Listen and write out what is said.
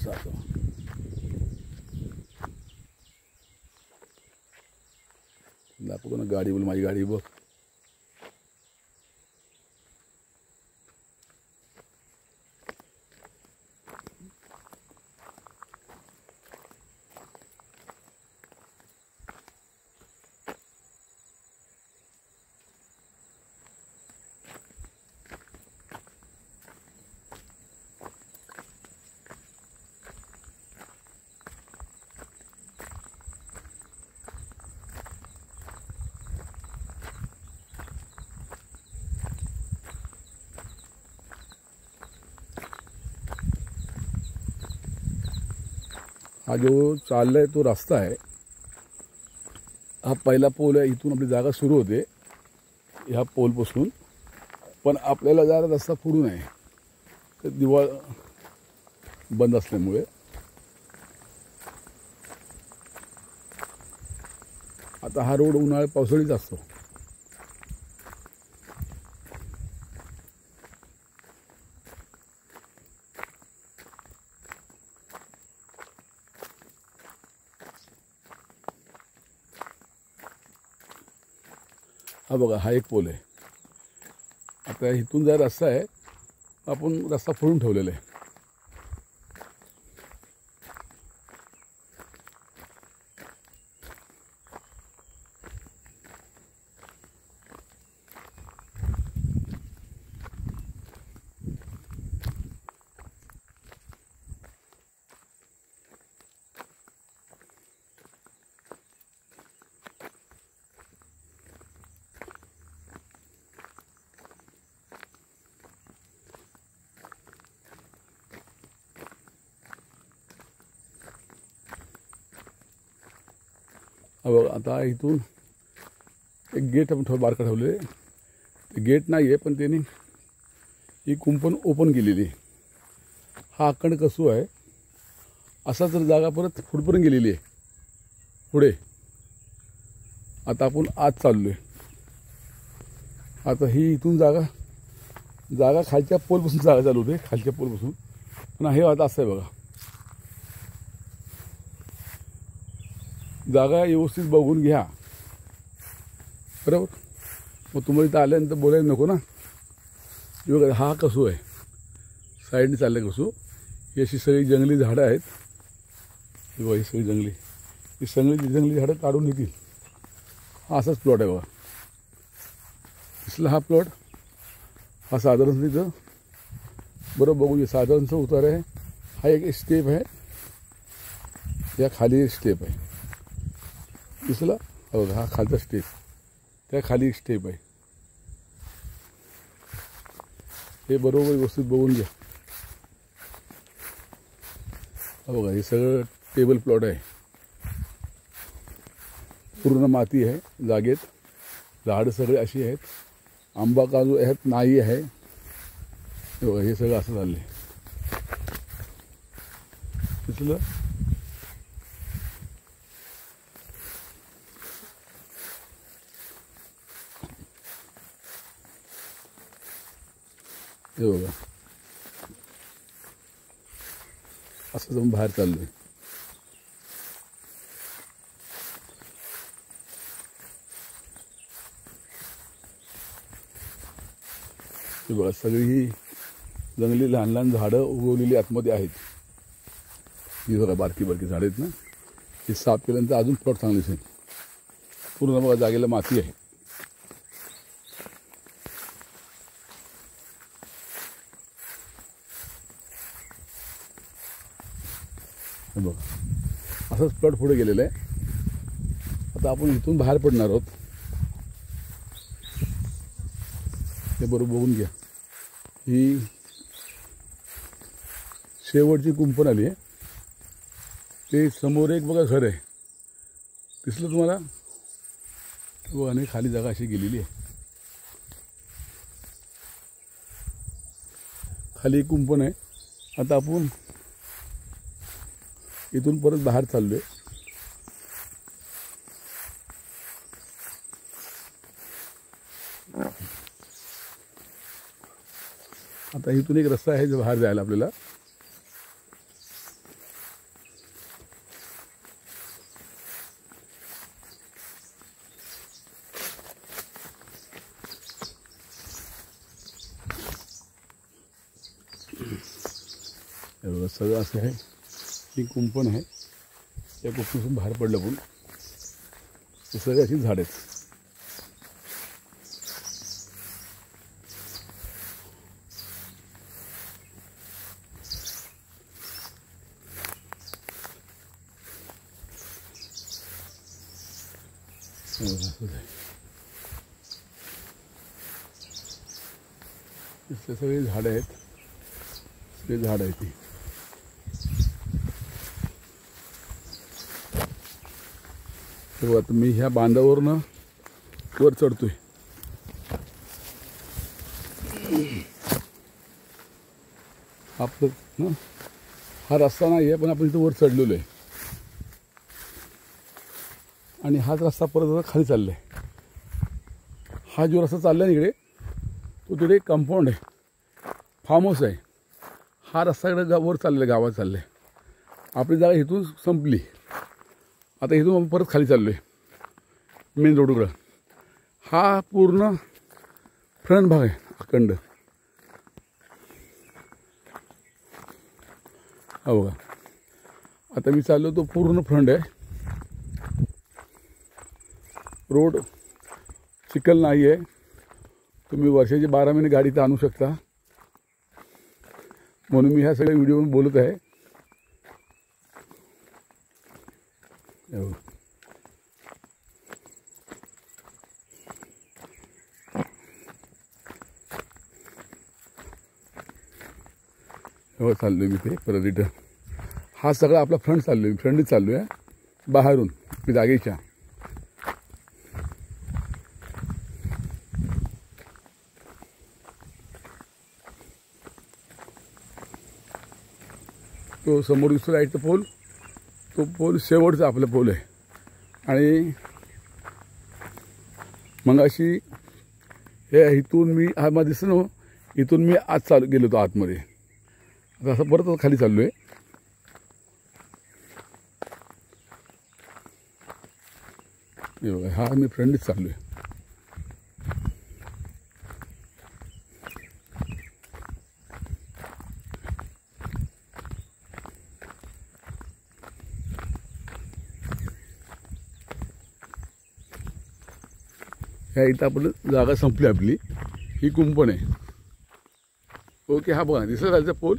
असं दाखवतो ना गाडी, बोल माझी गाडी बघ. हा जो चाललाय तो रस्ता आहे. हा पहिला पोल आहे. इथून आपली जागा सुरू होते ह्या पोलपासून. पण आपल्याला जरा रस्ता पुढून आहे, तर दिवाळ बंद असल्यामुळे आता हा रोड उन्हाळ्यात पावसाळीच असतो. हा बघा, हा एक पोल आहे. आता इथून जर रस्ता आहे, आपण रस्ता फोडून ठेवलेला आहे. बघा, आता इथून एक गेट आपण बारका ठेवले. ते गेट नाही आहे, पण त्यांनी ही कुंपण ओपन केलेली. हा अखंड कसू आहे. असा जर जागा परत पुढपर्यंत गेलेली आहे पुढे. आता आपण आत चाललो आहे. आता ही इथून जागा खालच्या पोलपासून जागा चालू होते, खालच्या पोलपासून. पण हे आता असं आहे बघा, जागा व्यवस्थित बघून घ्या, बरोबर. मग तुम्हाला इथं आल्यानंतर बोलायला नको ना. बघा, हा कसू आहे, साईडने चाललं कसू. ही अशी सगळी जंगली झाडं आहेत. ही बघा, ही सगळी जंगली झाडं काढून येतील. हा असाच प्लॉट आहे बघा, दिसला हा प्लॉट. हा साधारण तिथं बरोबर बघून घ्या, साधारणचा उतार आहे. हा एक स्टेप आहे, या खाली एक स्टेप आहे, दिसला बघा. हा खालचा स्टेप, त्या खाली एक स्टेप आहे. हे बरोबर व्यवस्थित बघून घ्या. बघा, हे सगळं टेबल प्लॉट आहे. पूर्ण माती आहे जागेत. झाडं सगळे अशी आहेत. आंबा काजू आहेत, नाही आहे. बघा, हे सगळं असं झालं आहे, दिसलं. हे बघा, असं जाऊन बाहेर चाललोय. हे बघा, सगळी ही जंगली लहान लहान झाडं उगवलेली आतमध्ये आहेत. ही बघा, बारकी बारकी झाडं आहेत ना. ही साफ केल्यानंतर अजून प्लॉट चांगले दिसेल. पूर्ण बघा जागेला माती आहे. हे बघा, असंच प्लॉट पुढे गेलेलं आहे. आता आपण इथून बाहेर पडणार आहोत. हे बरोबर बघून घ्या. ही शेवटची कुंपण आली आहे. ते समोर एक बघा घर आहे, दिसलं तुम्हाला बघा. आणि खाली जागा अशी गेलेली आहे. खाली एक कुंपण आहे. आता आपण इथून परत बाहेर चाललोय. आता इथून एक रस्ता आहे जो बाहेर जायला आपल्याला. एवढं सगळं असं आहे. ही कुंपण आहे. त्या कुंपणातून बाहेर पडलं पण हे सगळे अशी झाड आहेत. इथले सगळे झाडं आहेत. सगळे झाड आहेत. ती आता मी ह्या बांधावरनं वर चढतोय. आपलं हा रस्ता नाही आहे, पण आपण इथं वर चढलेलो आहे. आणि हाच रस्ता परत आता खाली चालला आहे. हा जो रस्ता चालला आहे इकडे, तो तिकडे कंपाऊंड आहे, फार्म हाऊस आहे. हा रस्ता इकडे वर चाललेला आहे, गावात चालला आहे. आपली जागा इथून संपली. आता इथून आपण परत खाली चाललो आहे मेन रोडकडं. हा पूर्ण फ्रंट भाग आहे अखंड. हा बघा, आता मी चाललो तो पूर्ण फ्रंट आहे. रोड चिखल नाही आहे. तुम्ही वर्षाचे 12 महिने गाडी तर आणू शकता. म्हणून मी ह्या सगळ्या व्हिडिओवरून बोलत आहे. हो चाललो मी ते परत इथं. हा सगळा आपला फ्रंट चाललो आहे. फ्रंटच चाललो आहे बाहेरून मी जागेच्या. तो समोर दिसतो लाईटचा पोल, तो पोल शेवटचा आपला पोल आहे. आणि मग अशी हे इथून मी हा मला दिसतं ना, इथून मी आज चालू गेलो होतो आतमध्ये. आता असं परत खाली चाललो आहे. हा मी फ्रंटच चाललो आहे. ह्या इथं आपण जागा संपली आपली. ही कुंपण आहे. ओके, हा बघा दिसला जायचा पोल.